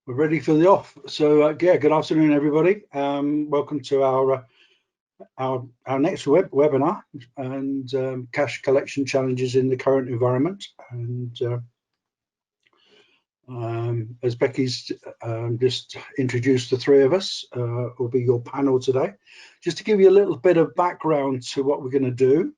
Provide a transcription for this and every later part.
We're ready for the off. So yeah, good afternoon, everybody. Welcome to our next webinar and cash collection challenges in the current environment. And as Becky's just introduced the three of us, will be your panel today. Just to give you a little bit of background to what we're going to do.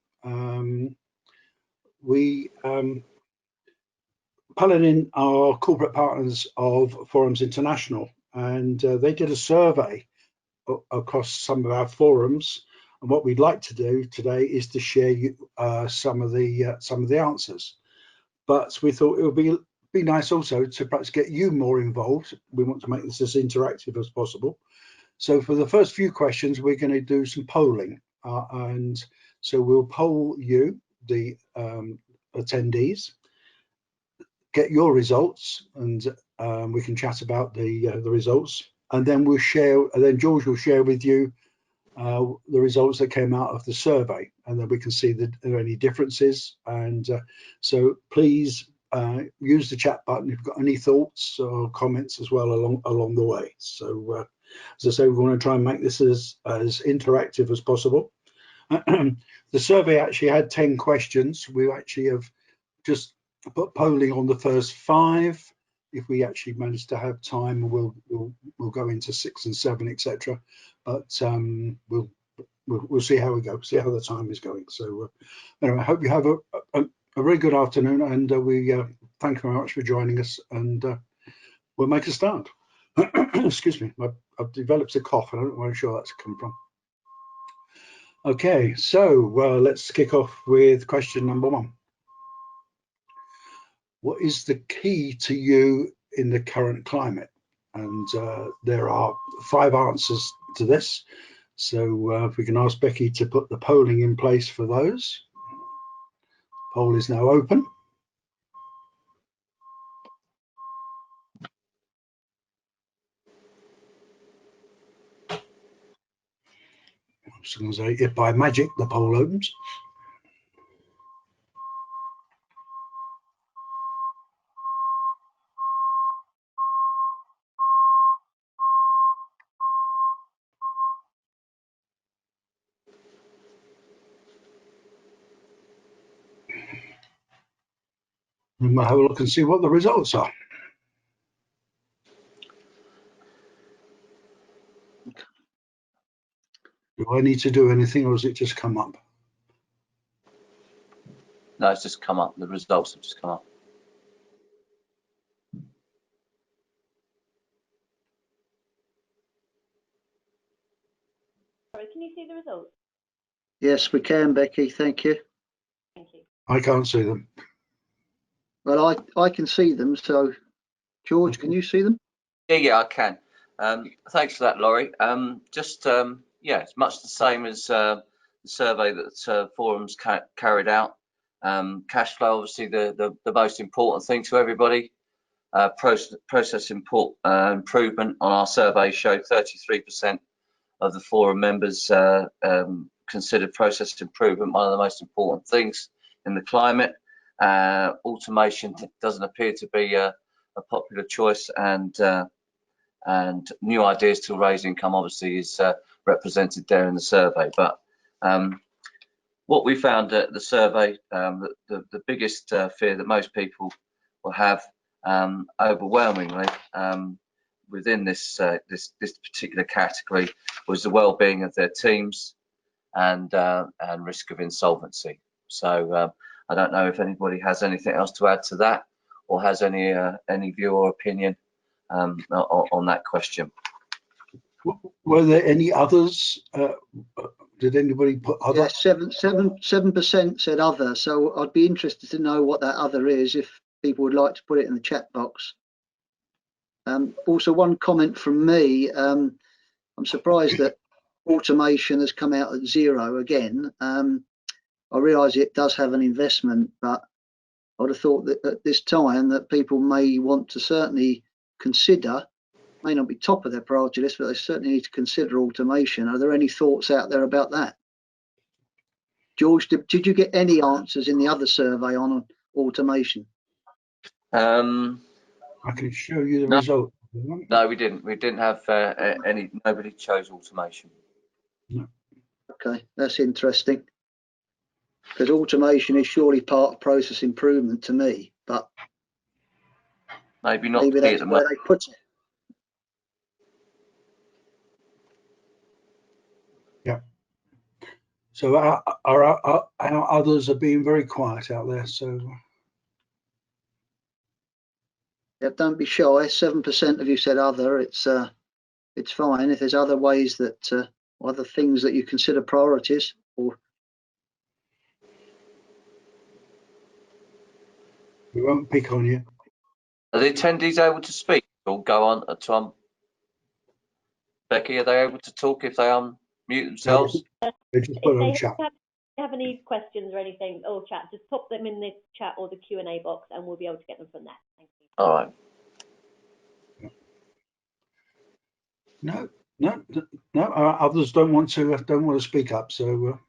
Paladin are corporate partners of Forums International, and they did a survey across some of our forums. And what we'd like to do today is to share some of the answers. But we thought it would be nice also to perhaps get you more involved. We want to make this as interactive as possible. So for the first few questions, we're going to do some polling, and so we'll poll you, the attendees. Get your results, and we can chat about the results, and then we'll share. And then George will share with you the results that came out of the survey, and then we can see that there are any differences. And so please use the chat button if you've got any thoughts or comments as well along the way. So as I say, we want to try and make this as interactive as possible. The survey actually had 10 questions. We actually have just put polling on the first 5. If we actually manage to have time, we'll go into 6 and 7, etc. But we'll see how we go, see how the time is going. So anyway, I hope you have a very good afternoon, and we thank you very much for joining us, and we'll make a start. Excuse me, I've developed a cough, and I don't know where I'm sure that's come from. Okay, so let's kick off with question number 1. What is the key to you in the current climate? And there are 5 answers to this. So if we can ask Becky to put the polling in place for those. Poll is now open. I'm just going to say, if by magic the poll opens. We might have a look and see what the results are. Do I need to do anything, or has it just come up? No, it's just come up. The results have just come up. Sorry, can you see the results? Yes, we can, Becky. Thank you. Thank you. I can't see them. Well, I can see them. So, George, can you see them? Yeah, I can. Thanks for that, Laurie. Yeah, it's much the same as the survey that Forums carried out. Cash flow, obviously, the most important thing to everybody. Process improvement on our survey showed 33% of the Forum members considered process improvement one of the most important things in the climate. Automation doesn't appear to be a popular choice, and new ideas to raise income obviously is represented there in the survey. But what we found at the survey, the biggest fear that most people will have overwhelmingly within this particular category was the well-being of their teams and risk of insolvency. So I don't know if anybody has anything else to add to that, or has any view or opinion on that question. Were there any others? Did anybody put other? Yeah, 7% said other. So I'd be interested to know what that other is, if people would like to put it in the chat box. Also, one comment from me. I'm surprised that automation has come out at 0 again. I realise it does have an investment, but I would have thought that at this time that people may want to certainly consider, may not be top of their priority list, but they certainly need to consider automation. Are there any thoughts out there about that? George, did you get any answers in the other survey on automation? I can show you the result. No, we didn't. We didn't have any. Nobody chose automation. Okay, that's interesting. Because automation is surely part of process improvement to me, but Maybe not maybe to me at that's the where moment. they put it. Yeah. So our others are being very quiet out there. So Yeah, don't be shy. 7% of you said other. It's fine if there's other ways that other things that you consider priorities. Or we won't pick on you. Are the attendees able to speak or go on to Becky, are they able to talk if they unmute themselves? They just put it on If chat. they have any questions or anything, or chat, just pop them in the chat or the Q&A box, and we'll be able to get them from there. Thank you. All right. No. Our others don't want to speak up. So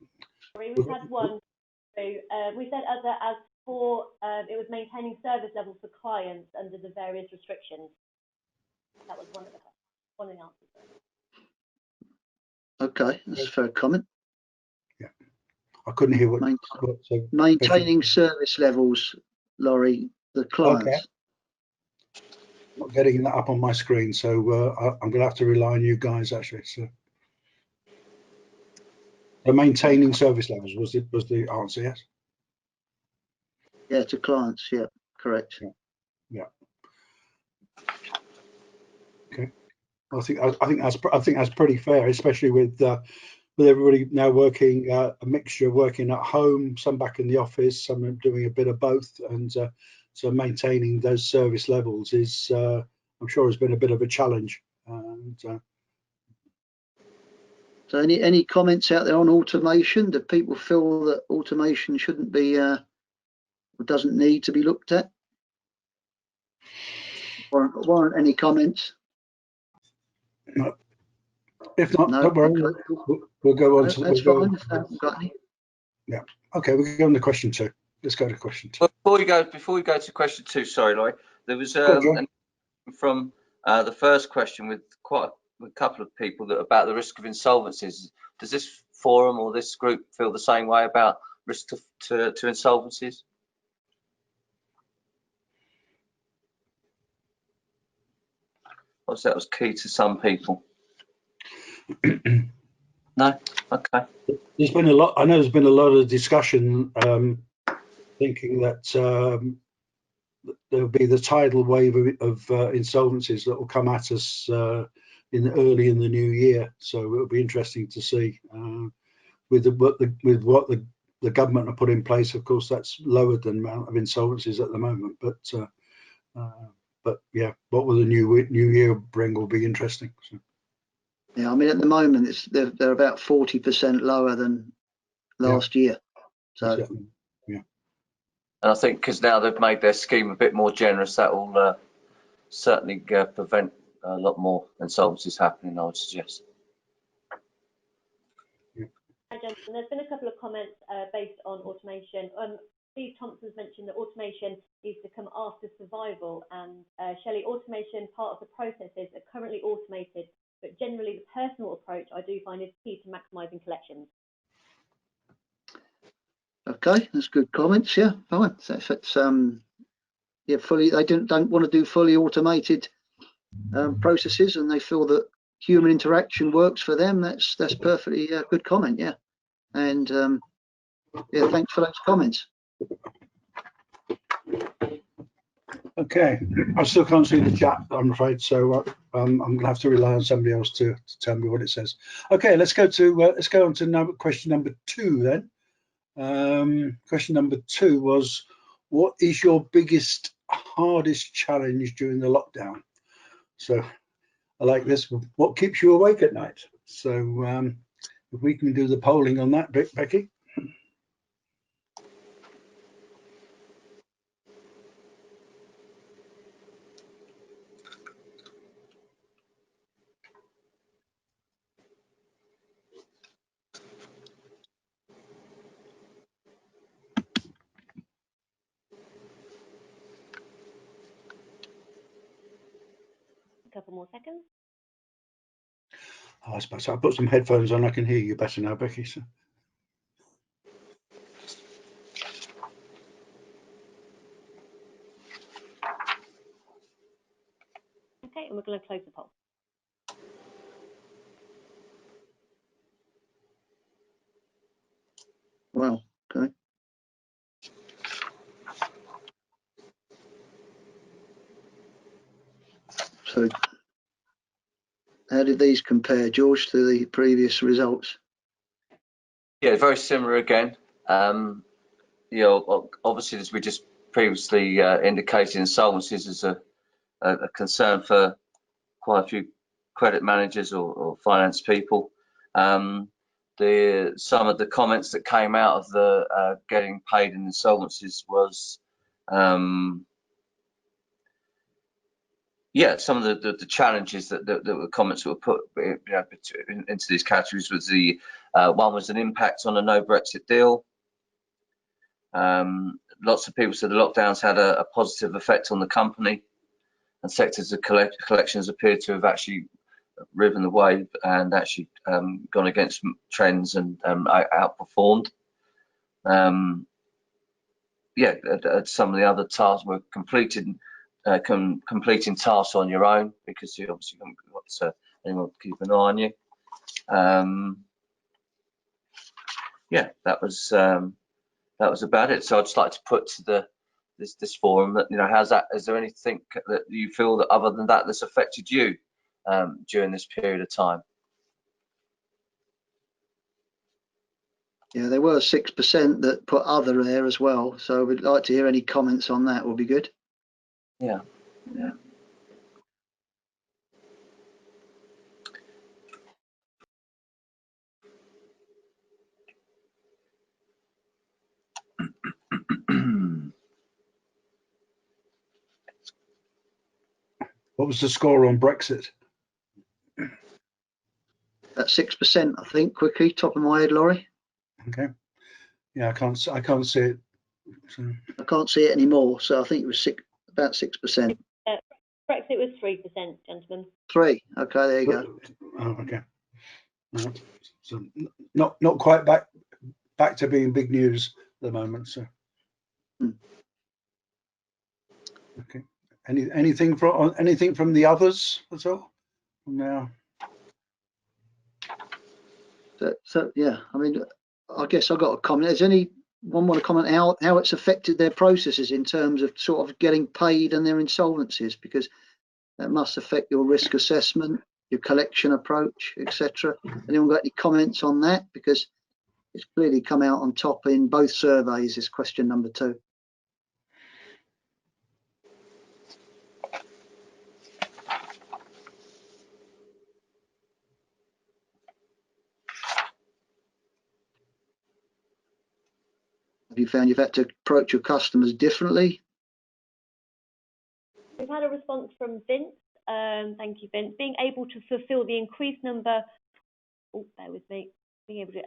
Sorry, we've had one. So we said other as for it was maintaining service levels for clients under the various restrictions. That was one of the answers. okay, that's a fair comment. yeah, I couldn't hear what. So Maintaining Becky, service levels, Laurie, the clients. okay. Not getting that up on my screen, so I'm going to have to rely on you guys actually. So, maintaining service levels was the answer, yes. Yeah, to clients. Yeah, correct. Yeah. Okay. I think that's pretty fair, especially with everybody now working a mixture, working at home, some back in the office, some are doing a bit of both, and so maintaining those service levels is, I'm sure, has been a bit of a challenge. And So any comments out there on automation? Do people feel that automation shouldn't be or doesn't need to be looked at? Warrant any comments? if not, No. don't worry, Okay. we'll go on No, to. that's fine. If they haven't got any. Yeah. Okay, we'll go on to question 2. Let's go to question 2. Before we go to question 2, sorry, Laurie, there was John. from the first question with quite a couple of people that about the risk of insolvencies. Does this forum or this group feel the same way about risk to insolvencies? Obviously, that was key to some people. No? Okay. There's been a lot. I know there's been a lot of discussion, thinking that there'll be the tidal wave of insolvencies that will come at us early in the new year. So it'll be interesting to see with what the government have put in place. Of course, that's lowered the amount of insolvencies at the moment. But yeah, what will the new year bring will be interesting. So. Yeah, I mean at the moment they're about 40% lower than last year. So exactly. Yeah. And I think because now they've made their scheme a bit more generous, that will certainly prevent a lot more insolvencies happening, I would suggest. Hi, gentlemen. There's been a couple of comments based on automation. Steve Thompson's mentioned that automation needs to come after survival, and Shelley, automation, part of the processes are currently automated, but generally the personal approach I do find is key to maximising collections. okay, that's good comments. Yeah, fine. So if it's yeah, they don't want to do fully automated processes, and they feel that human interaction works for them, that's perfectly good comment. Yeah, and yeah, thanks for those comments. Okay, I still can't see the chat, I'm afraid, so I'm going to have to rely on somebody else to tell me what it says. Okay, let's go on to question number 2 then. Question number 2 was, what is your biggest, hardest challenge during the lockdown? So I like this. What keeps you awake at night? So if we can do the polling on that bit, Becky. couple more seconds. Oh, I suppose I put some headphones on. I can hear you better now, Becky. So. Okay, and we're going to close the poll. Wow. Okay. So how did these compare, George, to the previous results? Yeah, very similar again. You know, obviously, as we just previously indicated, insolvencies is a concern for quite a few credit managers or finance people. Some of the comments that came out of the getting paid in insolvencies was, yeah, some of the challenges that the comments were put into these categories was the one was an impact on a no Brexit deal. Lots of people said the lockdowns had a positive effect on the company, and sectors of collections appear to have actually ridden the wave and actually gone against trends and outperformed. Yeah, some of the other tasks were completing tasks on your own because you obviously haven't got anyone to keep an eye on you. Yeah, that was about it. So I'd just like to put to this forum that, you know, is there anything that you feel that other than that that's affected you during this period of time? Yeah, there were 6% that put other there as well. So we'd like to hear any comments on that. Will be good. Yeah, yeah. What was the score on Brexit? At 6%, I think. Quickly, top of my head, Laurie. Okay. Yeah, I can't see it. So. I can't see it anymore, so I think it was about 6%. Brexit was 3%, gentlemen. 3. Okay, there you go. Oh, okay. So not quite back to being big news at the moment. So. Okay. Anything from the others at all? No. So yeah, I mean, I guess I've got a comment. Does anyone want to comment how it's affected their processes in terms of sort of getting paid and their insolvencies? Because that must affect your risk assessment, your collection approach, etc. Anyone got any comments on that? Because it's clearly come out on top in both surveys, is question number 2. Have you found you've had to approach your customers differently? We've had a response from Vince. Thank you, Vince. Being able to fulfil the increased number, bear with me, being able to,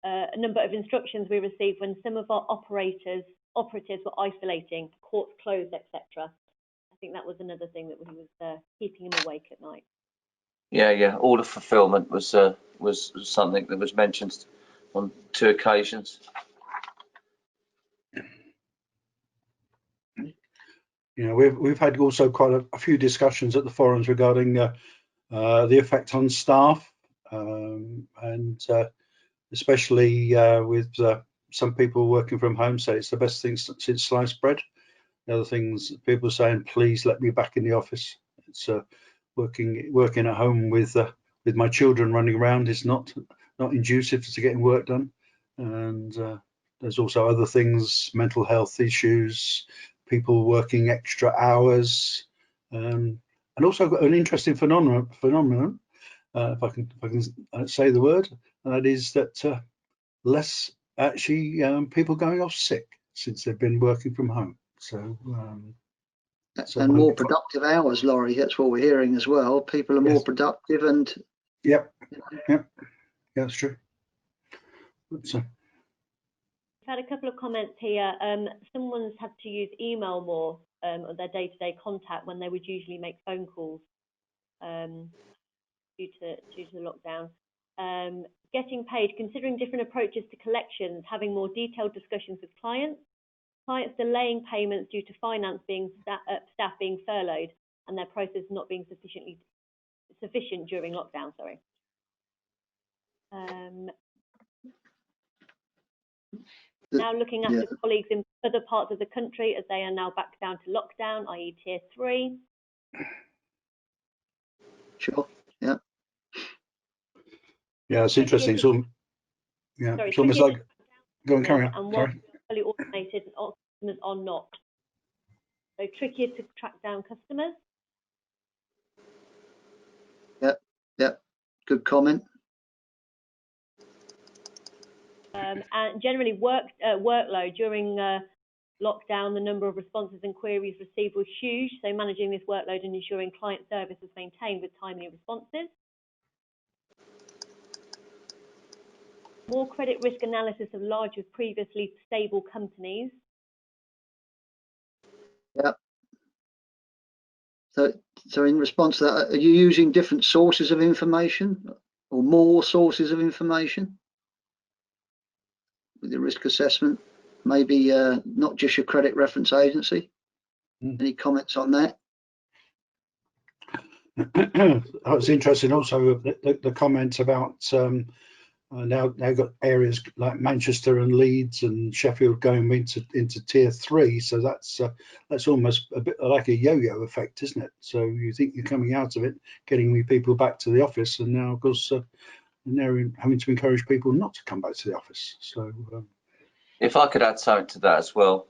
a number of instructions we received when some of our operatives were isolating, courts closed, etc. I think that was another thing that was keeping him awake at night. Yeah. Order fulfillment was something that was mentioned on 2 occasions. You know, we've had also quite a few discussions at the forums regarding the effect on staff, and especially with some people working from home say it's the best thing since sliced bread. The other things people saying, please let me back in the office. It's working at home with my children running around is not conducive to getting work done, and there's also other things, mental health issues, people working extra hours, and also got an interesting phenomenon, if I can say the word, and that is that less actually people going off sick since they've been working from home. So and more productive hours, Laurie. That's what we're hearing as well. People are more productive and. Yep. That's true. So. We've had a couple of comments here. Someone's had to use email more on their day-to-day contact when they would usually make phone calls. due to the lockdown. Getting paid, considering different approaches to collections, having more detailed discussions with clients delaying payments due to finance being staff being furloughed and their process not being sufficient during lockdown. Sorry. Now looking after colleagues in other parts of the country as they are now back down to lockdown, i.e. tier 3. Sure. Yeah. Yeah, it's interesting. So, yeah, it's almost like go and carry on. And what fully automated and customers are not. So trickier to track down customers. Yeah. Good comment. And generally workload during lockdown, the number of responses and queries received was huge. So managing this workload and ensuring client service is maintained with timely responses. More credit risk analysis of larger previously stable companies. Yeah. So in response to that, are you using different sources of information or more sources of information with your risk assessment? Maybe not just your credit reference agency. Any comments on that? That was interesting. Also, the comments about now got areas like Manchester and Leeds and Sheffield going into tier 3. So that's almost a bit like a yo-yo effect, isn't it? So you think you're coming out of it, getting people back to the office, and now of course they're having to encourage people not to come back to the office. So if I could add something to that as well,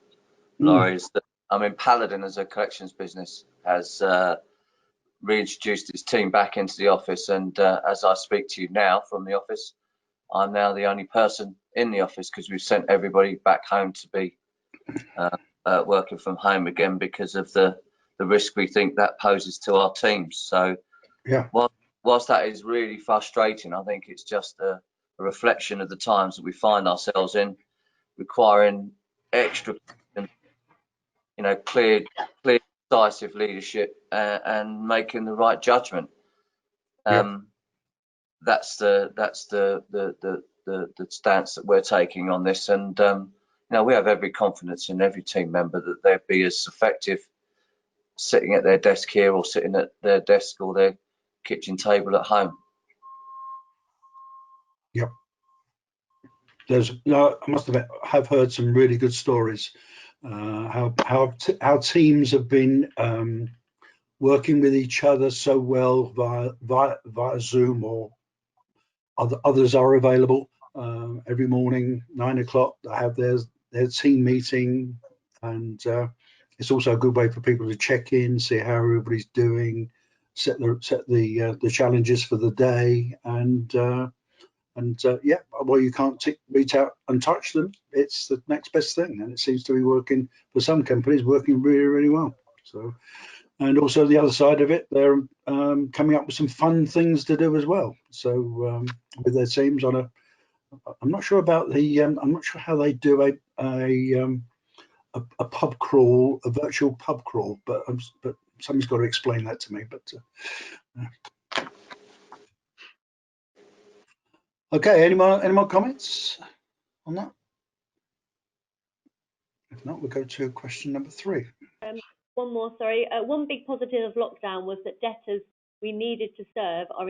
Laurie, is that I mean Paladin as a collections business has reintroduced its team back into the office, and as I speak to you now from the office, I'm now the only person in the office because we've sent everybody back home to be working from home again because of the risk we think that poses to our teams. So yeah, whilst that is really frustrating, I think it's just a reflection of the times that we find ourselves in, requiring extra, clear, decisive leadership and making the right judgment. That's the stance that we're taking on this, and we have every confidence in every team member that they'll be as effective sitting at their desk here or sitting at their desk or their kitchen table at home. Yep. I must have heard some really good stories. How teams have been working with each other so well via Zoom, or others are available every morning 9 o'clock. They have their team meeting, and it's also a good way for people to check in, see how everybody's doing, set the challenges for the day, and well, you can't reach out and touch them. It's the next best thing, and it seems to be working for some companies, working really, really well. So, and also the other side of it, they're coming up with some fun things to do as well. So with their teams I'm not sure about I'm not sure how they do a pub crawl, a virtual pub crawl, but somebody's got to explain that to me. But okay, any more comments on that? If not, we'll go to question number 3. One more, sorry. One big positive of lockdown was that debtors we needed to serve are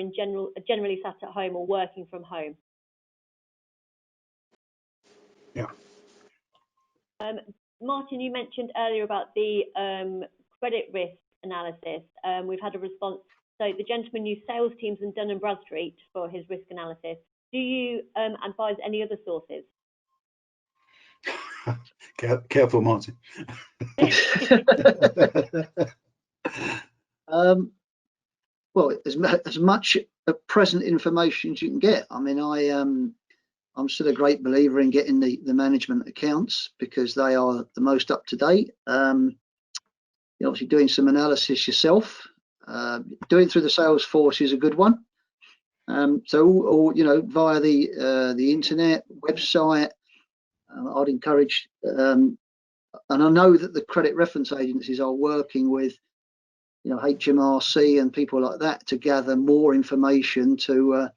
generally sat at home or working from home. Yeah. Martin, you mentioned earlier about the credit risk analysis. We've had a response. So the gentleman used sales teams and Dun & Bradstreet for his risk analysis. Do you advise any other sources? Careful, Martin. Well, as much present information as you can get. I mean, I'm still a great believer in getting the management accounts because they are the most up to date. You're obviously doing some analysis yourself. Doing through the Salesforce is a good one. So via the internet website, I'd encourage. And I know that the credit reference agencies are working with HMRC and people like that to gather more information to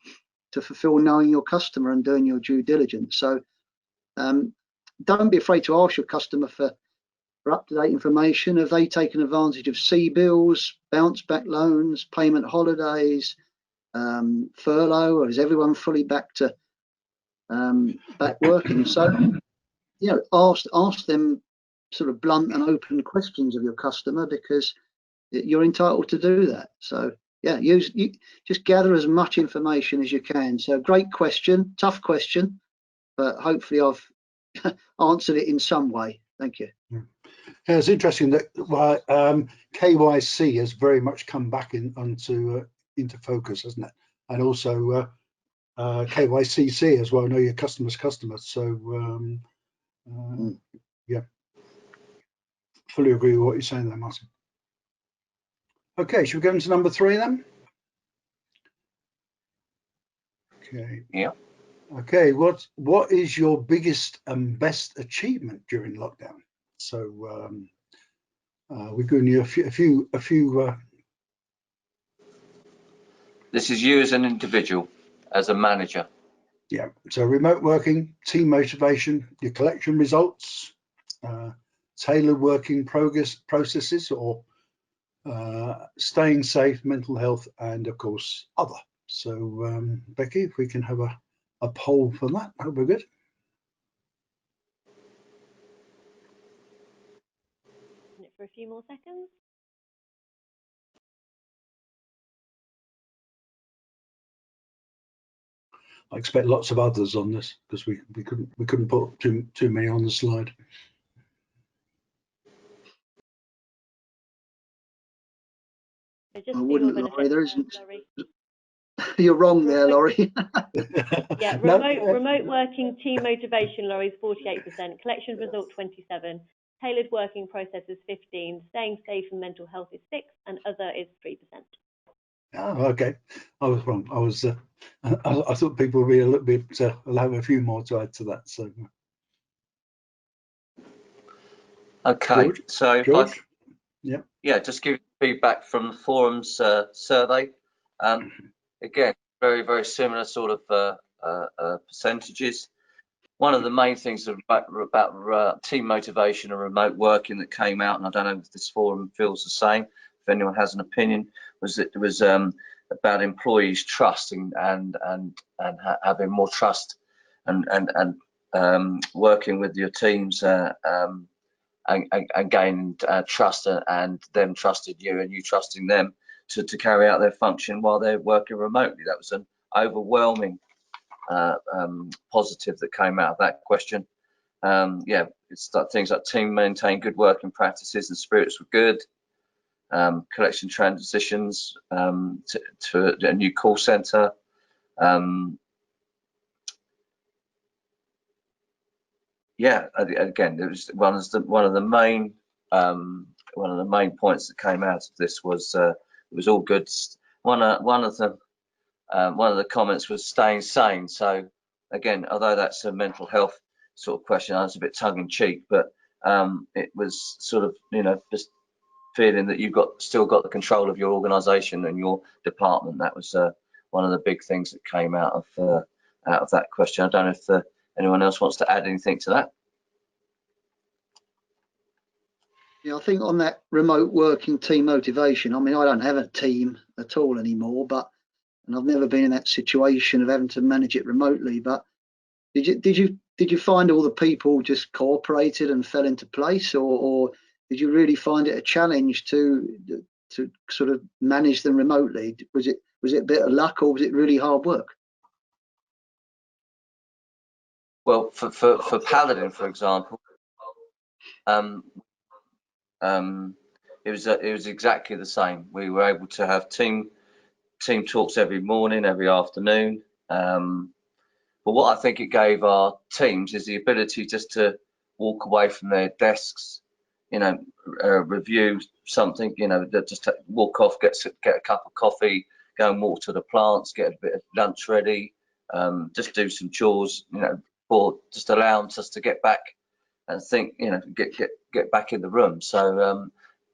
fulfill knowing your customer and doing your due diligence. So don't be afraid to ask your customer for up-to-date information. Have they taken advantage of CBILS, bounce back loans, payment holidays, furlough, or is everyone fully back to back working? So ask them sort of blunt and open questions of your customer, because you're entitled to do that. So yeah, just gather as much information as you can. So great question, tough question, but hopefully I've answered it in some way. Thank you. Yeah, it's interesting that KYC has very much come back into focus, hasn't it? And also KYCC as well, know your customer's customer. So yeah, fully agree with what you're saying there, Martin. Okay, should we go into number 3 then? Okay. Yeah. Okay, what is your biggest and best achievement during lockdown? So we've given you a few. This is you as an individual, as a manager. Yeah. So remote working, team motivation, your collection results, tailored working processes, or staying safe, mental health, and of course other. So Becky, if we can have a poll for that, that would be good. For a few more seconds. I expect lots of others on this, because we couldn't put too many on the slide. I wouldn't, Laurie. There isn't. Laurie. You're wrong there, Laurie. Yeah, remote working team motivation, Laurie, is 48%. Collection result 27%. Tailored working processes 15%. Staying safe and mental health is 6%, and other is 3%. Oh, okay. I was wrong. I thought people would be a little bit. I'll have a few more to add to that. So. Okay. George? So George? yeah, just give feedback from the forums survey. Again, very, very similar sort of percentages. One of the main things about team motivation and remote working that came out, and I don't know if this forum feels the same, if anyone has an opinion, was that it was about employees trusting and having more trust and working with your teams and gained trust, and them trusted you and you trusting them to carry out their function while they're working remotely. That was an overwhelming positive that came out of that question. Yeah, it's like things like team maintain good working practices and spirits were good. Collection transitions to a new call center. Yeah, again, it was one of the main points that came out of this was it was all good. One of the comments was staying sane. So again, although that's a mental health sort of question, that's a bit tongue in cheek, but it was sort of, just feeling that you've still got the control of your organisation and your department. That was one of the big things that came out of that question. I don't know if anyone else wants to add anything to that. Yeah, I think on that remote working team motivation, I mean, I don't have a team at all anymore, and I've never been in that situation of having to manage it remotely. But did you find all the people just cooperated and fell into place, or did you really find it a challenge to sort of manage them remotely? Was it a bit of luck, or was it really hard work? Well, for Paladin, for example, it was exactly the same. We were able to have team talks every morning, every afternoon. But what I think it gave our teams is the ability just to walk away from their desks, review something, just walk off, get a cup of coffee, go and walk to the plants, get a bit of lunch ready, just do some chores, or just allow us to get back and think, get back in the room. So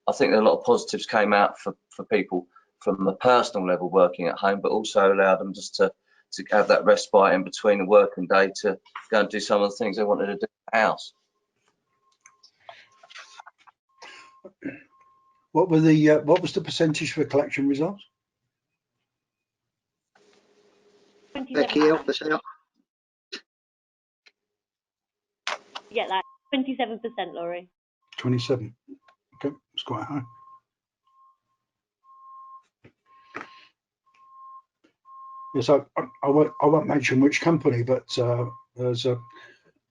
I think a lot of positives came out for people from a personal level working at home, but also allowed them just to have that respite in between a working day to go and do some of the things they wanted to do in the house. What was the percentage for collection results? 27%. Becky, help us out. Yeah, that 27%, Laurie. 27. Okay, it's quite high. Yes, I won't mention which company, but there's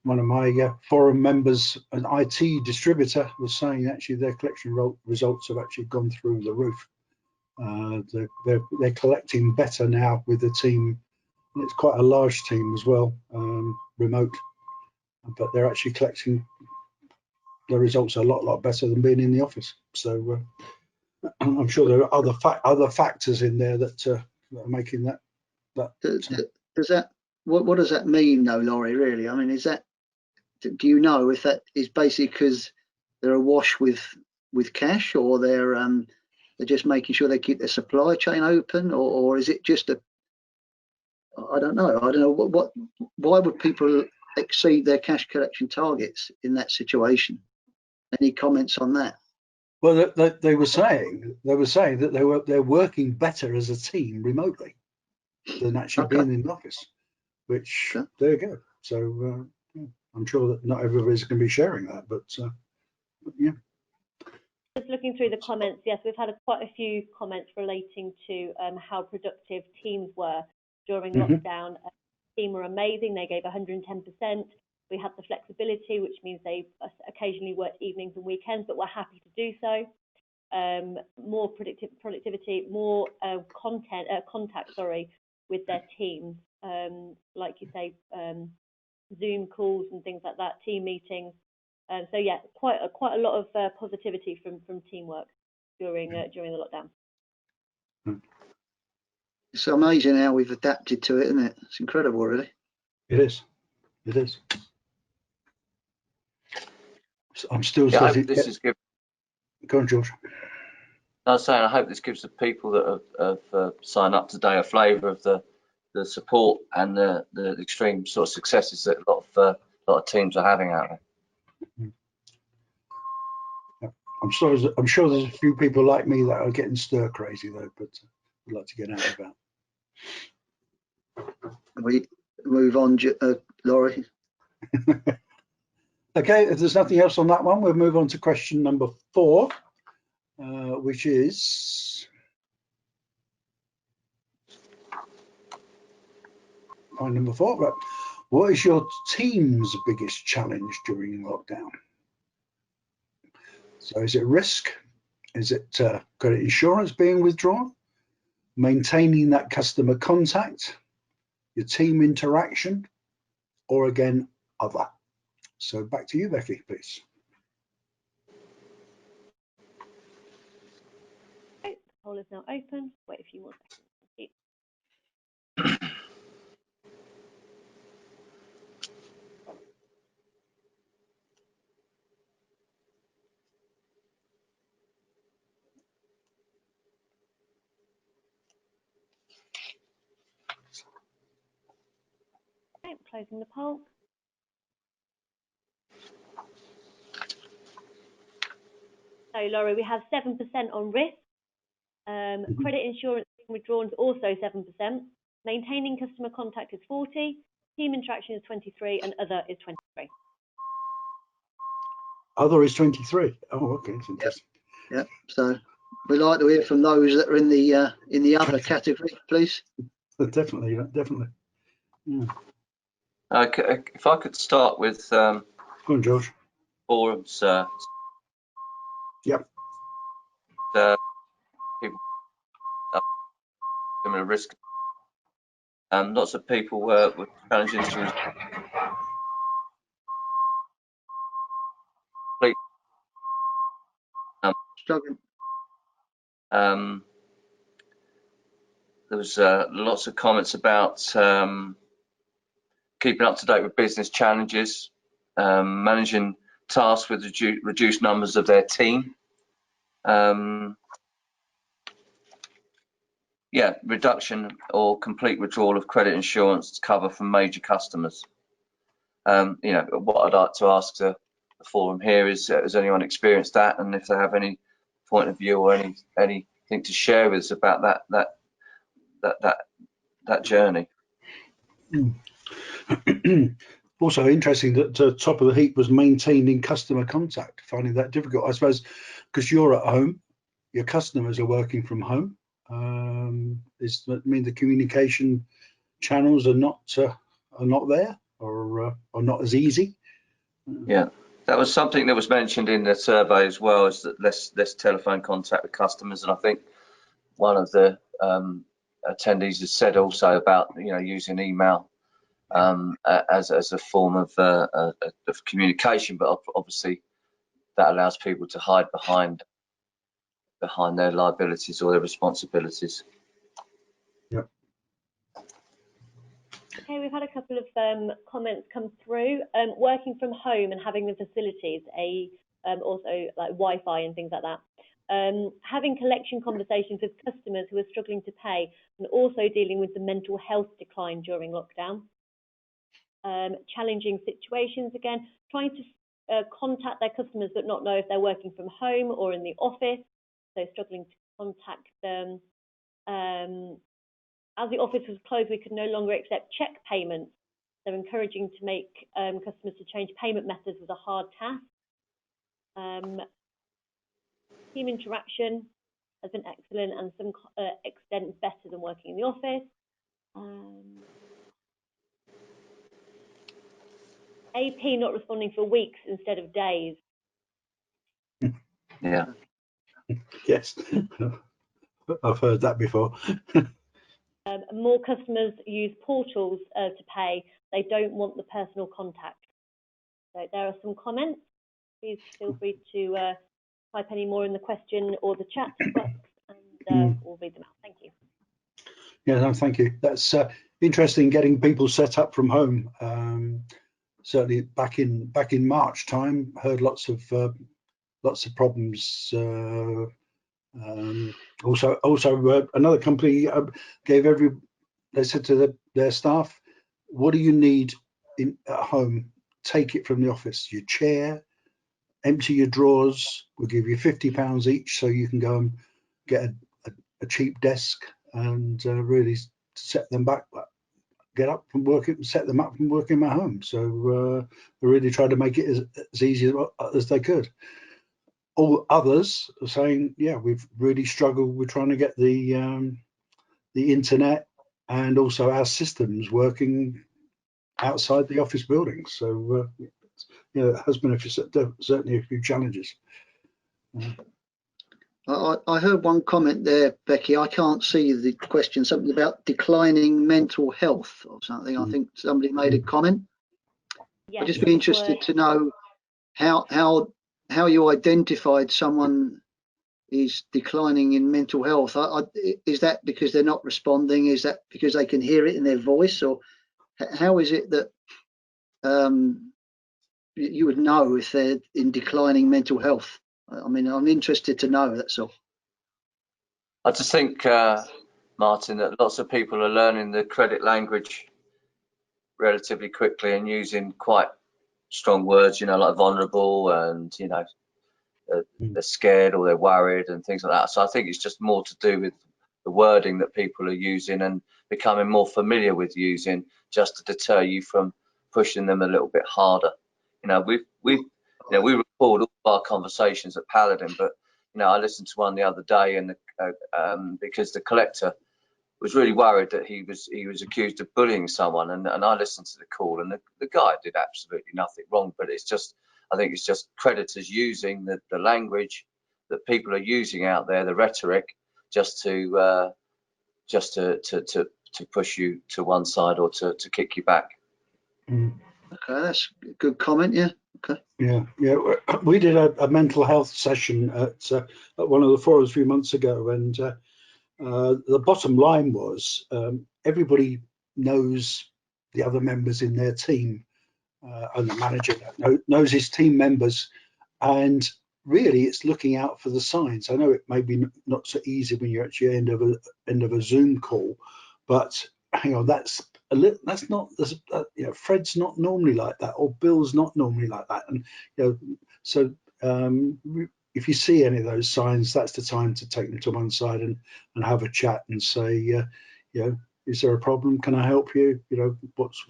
one of my forum members, an IT distributor, was saying actually their collection results have actually gone through the roof. They're collecting better now with the team. It's quite a large team as well, remote, but they're actually collecting the results a lot better than being in the office. So I'm sure there are other factors in there that are making that. Does that what does that mean though, Laurie? Really, I mean, is that, do you know if that is basically because they're awash with cash, or they're just making sure they keep their supply chain open, or is it just I don't know why would people exceed their cash collection targets in that situation? Any comments on that? Well, they were saying that they're working better as a team remotely than actually being in the office, which there you go. So I'm sure that not everybody's going to be sharing that, but yeah. Just looking through the comments, yes, we've had quite a few comments relating to how productive teams were during lockdown. Team were amazing. They gave 110%. We had the flexibility, which means they occasionally worked evenings and weekends, but were happy to do so. More productivity, more contact, with their teams. Like you say, Zoom calls and things like that, team meetings. So yeah, quite a lot of positivity from teamwork during the lockdown. It's amazing how we've adapted to it, isn't it? It's incredible, really. It is. I'm still. Yeah, I hope this is good. Go on, George. I was saying, I hope this gives the people that have signed up today a flavour of the support and the extreme sort of successes that a lot of teams are having out there. I'm sure there's a few people like me that are getting stir crazy though, but we'd like to get out of that. We move on, Laurie. Okay, if there's nothing else on that one, we'll move on to question number 4, which is point number 4. Right. What is your team's biggest challenge during lockdown? So is it risk? Is it credit insurance being withdrawn? Maintaining that customer contact? Your team interaction? Or again, other? So back to you, Becky, please. Okay, the poll is now open. Wait a few more seconds. Okay, closing the poll. So, Laurie, we have 7% on risk. Credit insurance being withdrawn is also 7%. Maintaining customer contact is 40. Team interaction is 23, and other is 23. Other is 23. Oh, okay, that's interesting. Yep. So we'd like to hear from those that are in the other category, please. Definitely. Yeah. Okay, if I could start with Go on, George. forums. Yep. People similar risk. Lots of people were challenging to complete. Struggling. There was lots of comments about keeping up to date with business challenges, managing tasks with reduced numbers of their team. yeah, reduction or complete withdrawal of credit insurance cover from major customers. You know, what I'd like to ask the forum here is, has anyone experienced that, and if they have any point of view or anything to share with us about that journey. Also interesting that top of the heap was maintaining customer contact, finding that difficult, I suppose, because you're at home, your customers are working from home. Does that mean the communication channels are not there, or not as easy? Yeah, that was something that was mentioned in the survey as well, is that less telephone contact with customers. And I think one of the attendees has said also about, you know, using email as a form of communication, but obviously that allows people to hide behind their liabilities or their responsibilities. Yep. Okay, we've had a couple of comments come through. Working from home and having the facilities, also like Wi-Fi and things like that. Having collection conversations with customers who are struggling to pay, and also dealing with the mental health decline during lockdown. Challenging situations again, trying to contact their customers but not know if they're working from home or in the office, so struggling to contact them. As the office was closed, we could no longer accept cheque payments, so encouraging to make customers to change payment methods was a hard task. Team interaction has been excellent and some extent better than working in the office. AP not responding for weeks instead of days. Yeah. Yes, I've heard that before. More customers use portals to pay. They don't want the personal contact. So there are some comments. Please feel free to type any more in the question or the chat box, and we'll read them out. Thank you. Yeah, no, thank you. That's interesting, getting people set up from home. Certainly back in March time, heard lots of problems. Also, another company they said to their staff, what do you need at home? Take it from the office. Your chair, empty your drawers. We'll give you £50 each, so you can go and get a cheap desk and really set them back. Get up from working, set them up from working at home. So they really tried to make it as easy as they could. All others are saying, yeah, we've really struggled with trying to get the internet and also our systems working outside the office buildings. So yeah, it has been certainly a few challenges. I heard one comment there, Becky. I can't see the question. Something about declining mental health or something. I think somebody made a comment. Yes, I'd just be interested to know how you identified someone is declining in mental health. Is that because they're not responding? Is that because they can hear it in their voice, or how is it that you would know if they're in declining mental health? I mean, I'm interested to know, that's all. I just think, Martin, that lots of people are learning the credit language relatively quickly and using quite strong words, you know, like vulnerable and, you know, they're scared or they're worried and things like that. So I think it's just more to do with the wording that people are using and becoming more familiar with using, just to deter you from pushing them a little bit harder. You know, we record all of our conversations at Paladin, but you know, I listened to one the other day, and because the collector was really worried that he was accused of bullying someone, and I listened to the call, and the guy did absolutely nothing wrong, but it's just, I think it's just creditors using the language that people are using out there, the rhetoric, just to push you to one side or to kick you back. Okay, that's a good comment. Yeah. Okay. Yeah. We did a mental health session at one of the forums a few months ago, and the bottom line was everybody knows the other members in their team, and the manager knows his team members, and really it's looking out for the signs. I know it may be not so easy when you're at your end of a Zoom call, but hang on, that's not, you know, Fred's not normally like that, or Bill's not normally like that, and you know, so if you see any of those signs, that's the time to take them to one side and have a chat and say, you know, is there a problem? Can I help you? You know, what's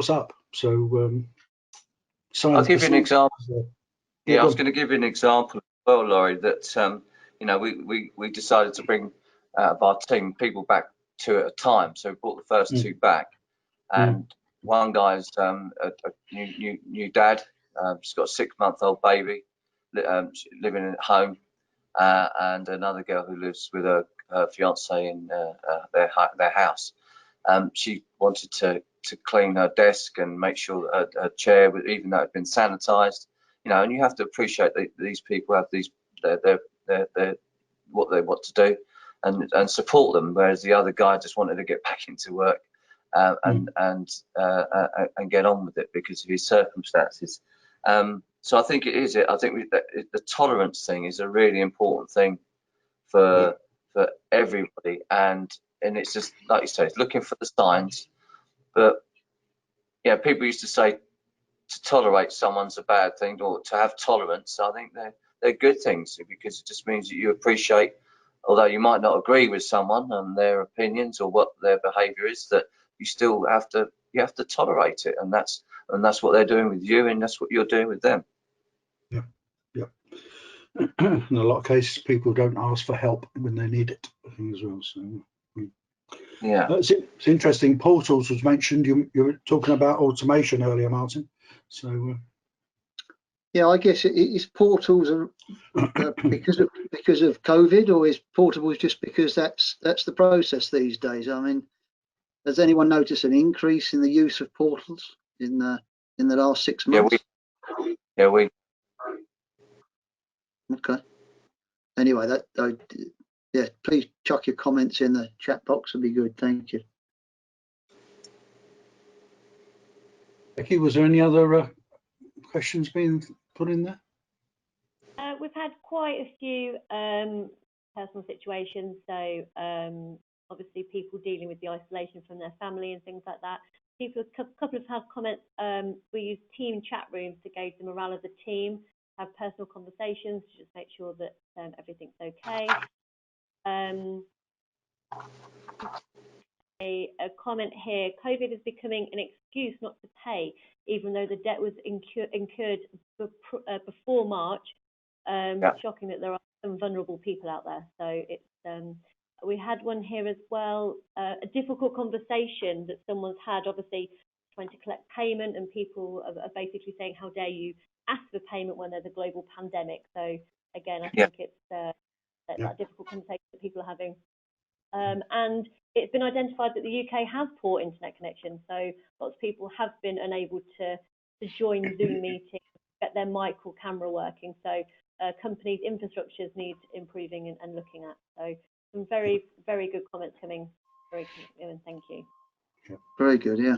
up? So I'll give you an example. Yeah, I was go on. going to give you an example as well, Laurie, that you know, we decided to bring out of our team people back 2 at a time. So we brought the first 2 back, and one guy's a new dad. She's got a 6-month-old baby living at home, and another girl who lives with her fiance in their house. She wanted to clean her desk and make sure that her chair, even though it had been sanitized, you know, and you have to appreciate that these people have their what they want to do, and support them, whereas the other guy just wanted to get back into work and get on with it because of his circumstances. So I think I think the tolerance thing is a really important thing for everybody, and it's just like you say, it's looking for the signs. But yeah, people used to say to tolerate someone's a bad thing, or to have tolerance. I think they're good things, because it just means that you appreciate, although you might not agree with someone and their opinions or what their behaviour is, that you still have to tolerate it, and that's what they're doing with you, and that's what you're doing with them. Yeah, yeah. In a lot of cases, people don't ask for help when they need it, I think, as well. So yeah, it's interesting. Portals was mentioned. You were talking about automation earlier, Martin. So yeah, I guess is portals because of COVID, or is portables just because that's the process these days? I mean, has anyone noticed an increase in the use of portals in the last 6 months? We Okay. Anyway, yeah, please chuck your comments in the chat box. Would be good. Thank you. Becky, was there any other questions being put in there? We've had quite a few personal situations, so obviously people dealing with the isolation from their family and things like that. A couple have had comments. We use team chat rooms to gauge the morale of the team, have personal conversations to just make sure that everything's okay. A comment here: COVID is becoming an excuse not to pay, even though the debt was incurred before March. Shocking that there are some vulnerable people out there. So it's we had one here as well, a difficult conversation that someone's had, obviously trying to collect payment, and people are basically saying, how dare you ask for payment when there's a global pandemic. So again, I think it's that difficult conversation that people are having. And it's been identified that the UK has poor internet connection, so lots of people have been unable to join Zoom meetings, get their mic or camera working. So companies' infrastructures need improving and looking at. So some very, very good comments coming. Thank you. Yeah. Very good, yeah.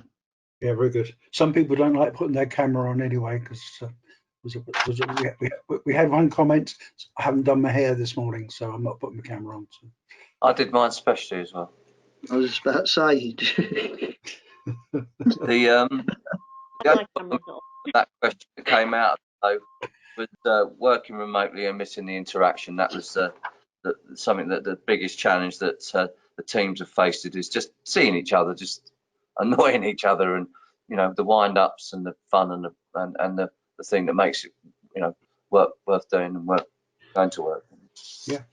Yeah, very good. Some people don't like putting their camera on anyway, because we had one comment: I haven't done my hair this morning, so I'm not putting my camera on. So. I did mine specially as well. I was just about to say. That question that came out though was working remotely and missing the interaction. That was something that the biggest challenge that the teams have faced is just seeing each other, just annoying each other, and you know, the wind-ups and the fun and the thing that makes it, you know, work worth doing and going to work. Yeah.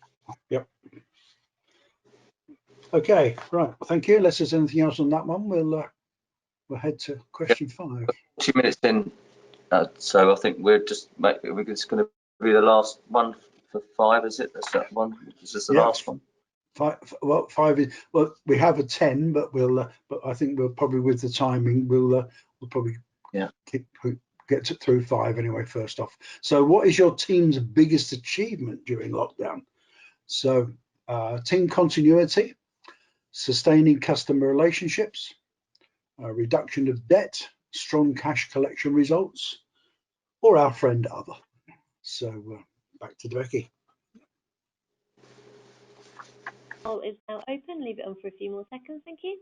Yep. Okay, right. Well, thank you. Unless there's anything else on that one, we'll head to question 5. 2 minutes in, so I think we're just going to be the last one for 5. Is it? That's that one. Is this the last one? 5. Well, 5 is, well, we have a 10, but but I think we'll probably, with the timing, we'll probably get through 5 anyway. First off, so what is your team's biggest achievement during lockdown? So team continuity, sustaining customer relationships, reduction of debt, strong cash collection results, or our friend other. So back to Becky. Poll is now open. Leave it on for a few more seconds. Thank you.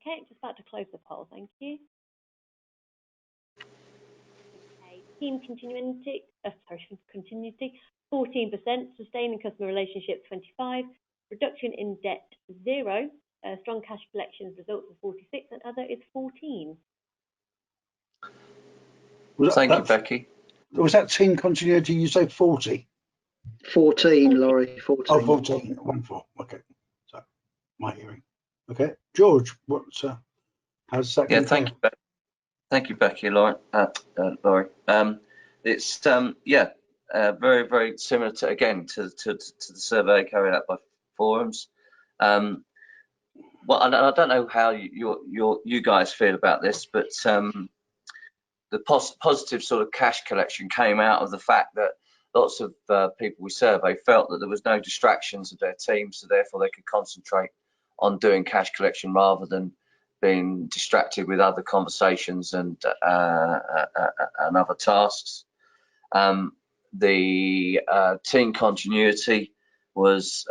Okay, just about to close the poll. Thank you. Okay, team continuity, 14%, sustaining customer relationships 25%, reduction in debt 0, strong cash collections results of 46, and other is 14. Thank you, Becky. Was that team continuity? You say 40? 14, Laurie, 14. Oh, 14, 1-4. Okay, so my hearing. Okay, George, what's how's that? Yeah, thank you, Becky, Laurie. It's very, very similar to the survey carried out by forums. Well, I don't know how you guys feel about this, but the positive sort of cash collection came out of the fact that lots of people we surveyed felt that there was no distractions of their team, so therefore they could concentrate on doing cash collection rather than being distracted with other conversations and other tasks. The team continuity was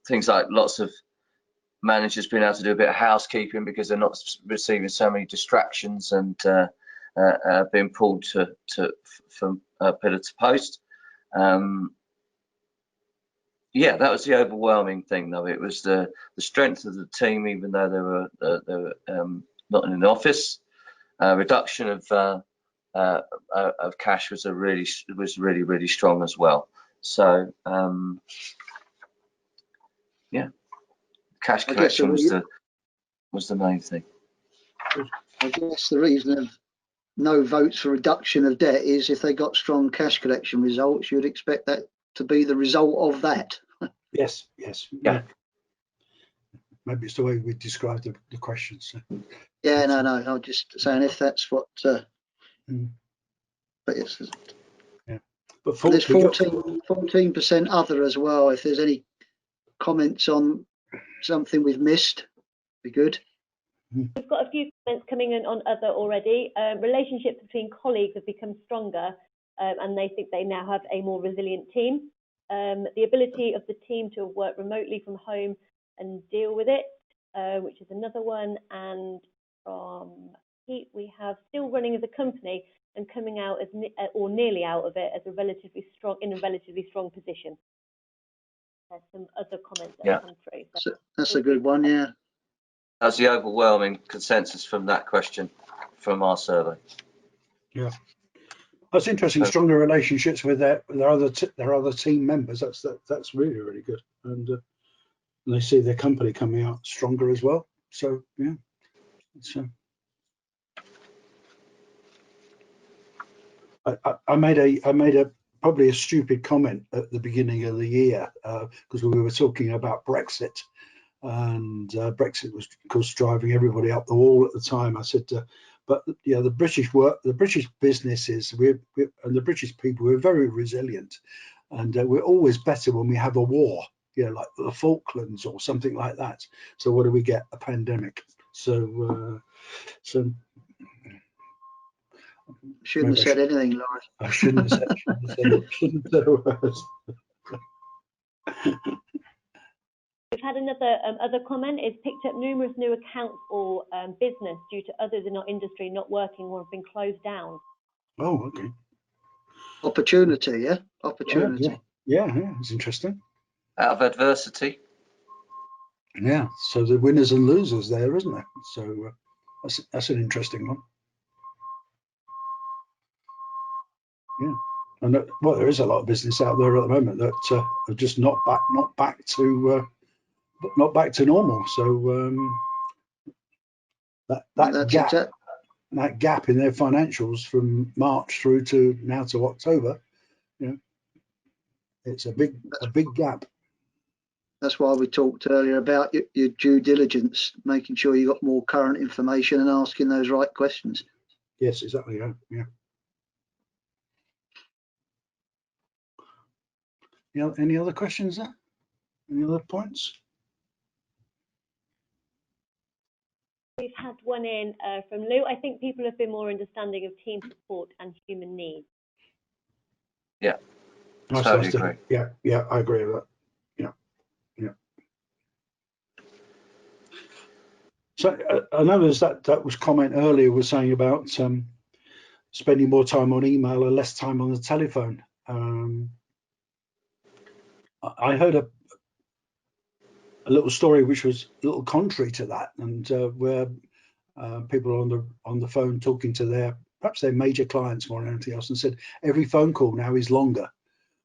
things like lots of managers being able to do a bit of housekeeping because they're not receiving so many distractions and being pulled from pillar to post. Yeah, that was the overwhelming thing, though. It was the strength of the team, even though they were not in the office. Reduction of cash was really strong as well. So yeah, cash collection was the main thing. I guess the reason of no votes for reduction of debt is if they got strong cash collection results, you'd expect that to be the result of that. Yes. Yeah. Maybe it's the way we described the questions. So. Yeah, no, I'm just saying if that's what. But it's. Yeah. But there's 14% other as well. If there's any comments on something we've missed, be good. We've got a few comments coming in on other already. Relationships between colleagues have become stronger, and they think they now have a more resilient team. The ability of the team to work remotely from home and deal with it, which is another one. And from Pete, we have still running as a company and coming out as or nearly out of it as a relatively strong position. There's some other comments that have come through. So that's a good one, yeah. That's the overwhelming consensus from that question from our survey. Yeah, that's interesting. Stronger relationships with their other team members. That's really good, and they see their company coming out stronger as well. So yeah, I made a probably a stupid comment at the beginning of the year because we were talking about Brexit. And Brexit was, of course, driving everybody up the wall at the time. I said, but yeah, the British businesses, and the British people, we're very resilient, and we're always better when we have a war, like the Falklands or something like that. So what do we get? A pandemic. So shouldn't have said anything, Laurie. I shouldn't have said a word. We've had other comment is picked up numerous new accounts or business due to others in our industry not working or have been closed down. Oh, okay. Opportunity, yeah? Opportunity. Yeah, it's interesting. Out of adversity. Yeah, so the winners and losers there, isn't there? So that's an interesting one. Yeah, and well, there is a lot of business out there at the moment that are just not back to normal. So that gap in their financials from March through to now to October, it's a big gap. That's why we talked earlier about your due diligence, making sure you got more current information and asking those right questions. Yes, exactly. Yeah, yeah. Any other questions there? Any other points? We've had one in from Lou. I think people have been more understanding of team support and human needs. Yeah, Nice totally to agree. hear. Yeah, I agree with that. Yeah, yeah. So I noticed that was comment earlier was saying about spending more time on email and less time on the telephone. I heard a little story which was a little contrary to that, and where people are on the phone talking to perhaps their major clients more than anything else, and said every phone call now is longer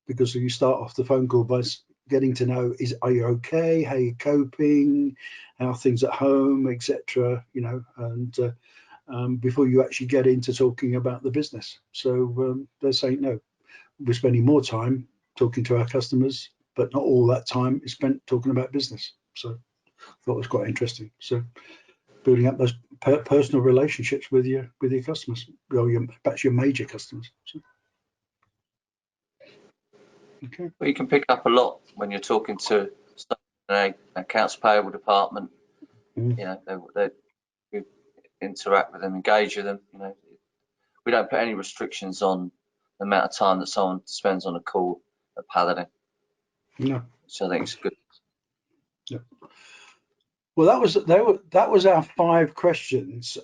because you start off the phone call by getting to know are you okay, how you coping, how are things at home, etc. You know, and before you actually get into talking about the business. So they're saying no, we're spending more time talking to our customers, but not all that time is spent talking about business. So I thought it was quite interesting. So building up those personal relationships with your customers, or perhaps your major customers. So, okay. Well, you can pick up a lot when you're talking to an accounts payable department. Mm. You know, we interact with them, engage with them. You know, we don't put any restrictions on the amount of time that someone spends on a call at Paladin. No. So I think it's good. Yeah. Well, that was our 5 questions.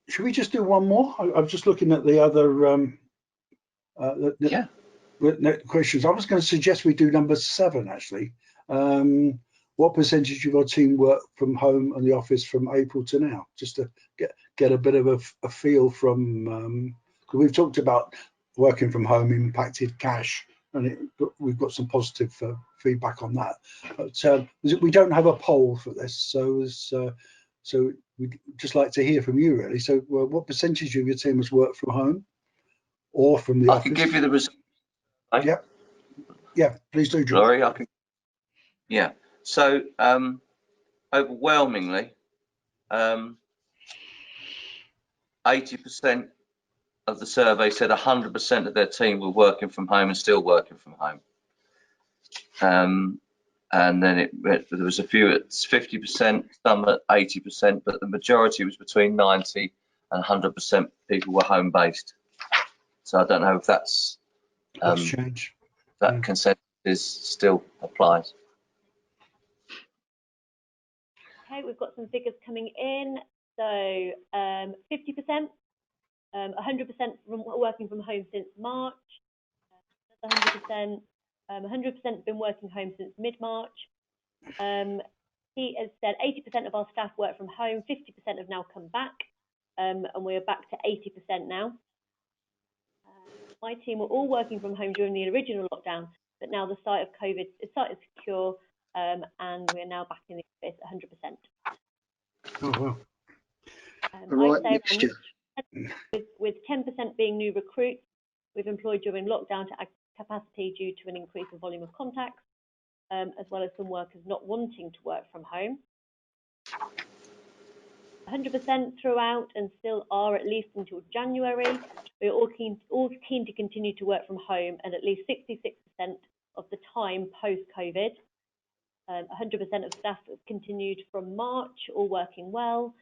Should we just do one more? I'm just looking at the other Yeah. questions. I was going to suggest we do number 7 actually. What percentage of our team work from home and the office from April to now? Just to get a bit of a feel from, because we've talked about working from home impacted cash, and we've got some positive feedback on that. But we don't have a poll for this, so we'd just like to hear from you really. So what percentage of your team has worked from home or from the office? I can give you the result. Yeah, please do, George. Laurie, I can. Yeah. So overwhelmingly, 80% of the survey said 100% of their team were working from home and still working from home. And then there was a few at 50%, some at 80%, but the majority was between 90 and 100% people were home based. So I don't know if that's changed. That consensus still applies. Okay, we've got some figures coming in. So 50%, 100% working from home since March, 100%, 100% been working home since mid-March. He has said 80% of our staff work from home, 50% have now come back, and we're back to 80% now. My team were all working from home during the original lockdown, but now the site is secure, and we're now back in the office 100%. Oh, wow. Right mixture. With 10% being new recruits, we've employed during lockdown to add capacity due to an increase in volume of contacts, as well as some workers not wanting to work from home. 100% throughout and still are at least until January. We're all keen to continue to work from home and at least 66% of the time post-COVID. 100% of staff have continued from March, all working well.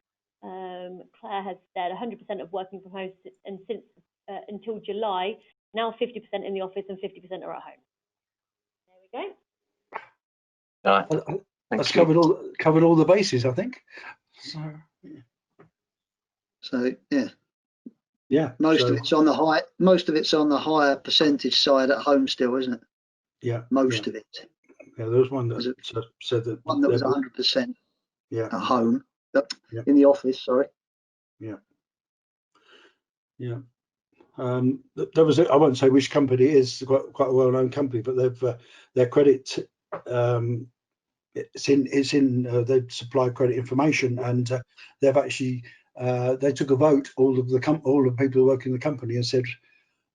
Claire has said 100% of working from home and since until July, now 50% in the office and 50% are at home. There we go. That's covered all the bases, I think. So yeah. Yeah. Most of it's on the higher percentage side at home still, isn't it? Yeah. Most of it. Yeah, there was one that said that one that was 100% at home, in the office. Sorry. Yeah. Yeah. There was I won't say which company it is, quite a well-known company, but they've their credit it's in they supply credit information, and they've actually they took a vote, all of the people who work in the company, and said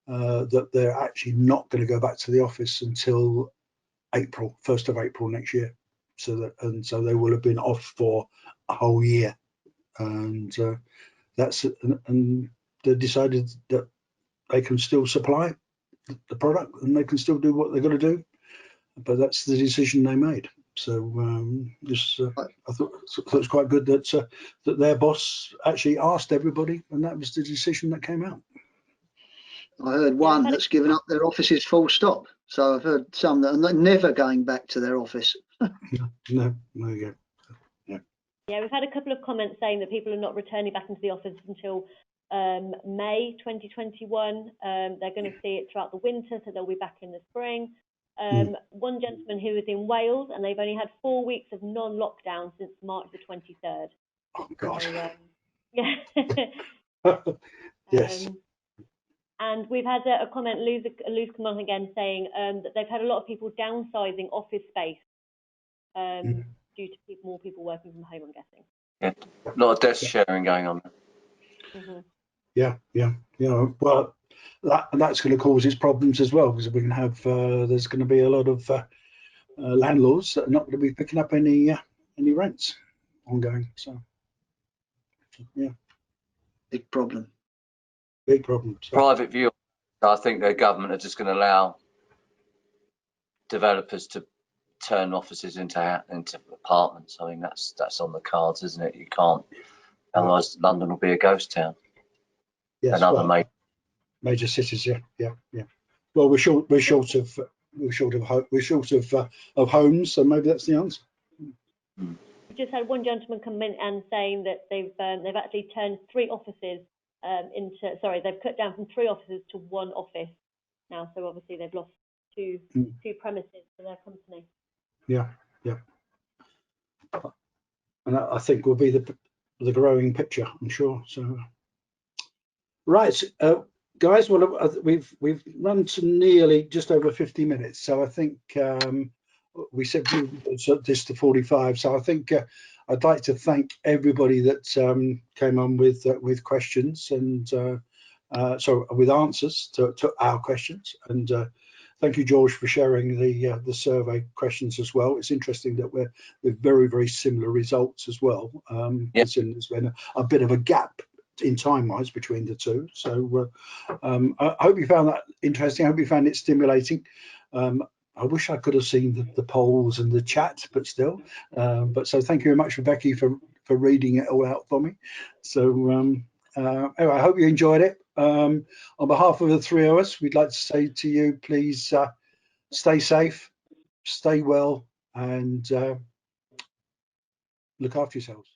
that they're actually not going to go back to the office until April, 1st of April next year. So they will have been off for a whole year, and and they decided that they can still supply the product and they can still do what they're going to do, but that's the decision they made. So I thought it was quite good that their boss actually asked everybody, and that was the decision that came out. I heard one that's given up their offices full stop. So I've heard some that are never going back to their office. No, there you go. Yeah, we've had a couple of comments saying that people are not returning back into the office until May 2021. They're going to see it throughout the winter, so they'll be back in the spring. One gentleman who was in Wales, and they've only had 4 weeks of non-lockdown since March the 23rd. Oh, God. So, yeah. Yes. And we've had a comment, a loose comment again, saying that they've had a lot of people downsizing office space due to more people working from home, I'm guessing. Yeah, a lot of desk sharing going on. Yeah. Well, that's going to cause its problems as well, because we can have there's going to be a lot of landlords that are not going to be picking up any rents ongoing. So yeah, Big problem. Big problem. So, Private view, I think the government are just going to allow developers to turn offices into apartments. I mean, that's on the cards, isn't it? You can't, otherwise London will be a ghost town. yes, Another major cities. Yeah. Well, we're short of homes, so maybe that's the answer. We just had one gentleman come in and saying that they've actually turned 3 offices they've cut down from 3 offices to 1 office now. So obviously they've lost two premises for their company. Yeah. And that, I think, will be the growing picture, I'm sure. So, right, guys. Well, we've run to nearly just over 50 minutes. So I think we said this to 45. So I think I'd like to thank everybody that came on with questions and with answers to our questions. And thank you, George, for sharing the survey questions as well. It's interesting that we're with very, very similar results as well. There's been a bit of a gap in time-wise between the two. So I hope you found that interesting. I hope you found it stimulating. I wish I could have seen the polls and the chat, but still. So thank you very much, Becky, for reading it all out for me. So anyway, I hope you enjoyed it. On behalf of the 3 of us, we'd like to say to you, please stay safe, stay well, and look after yourselves.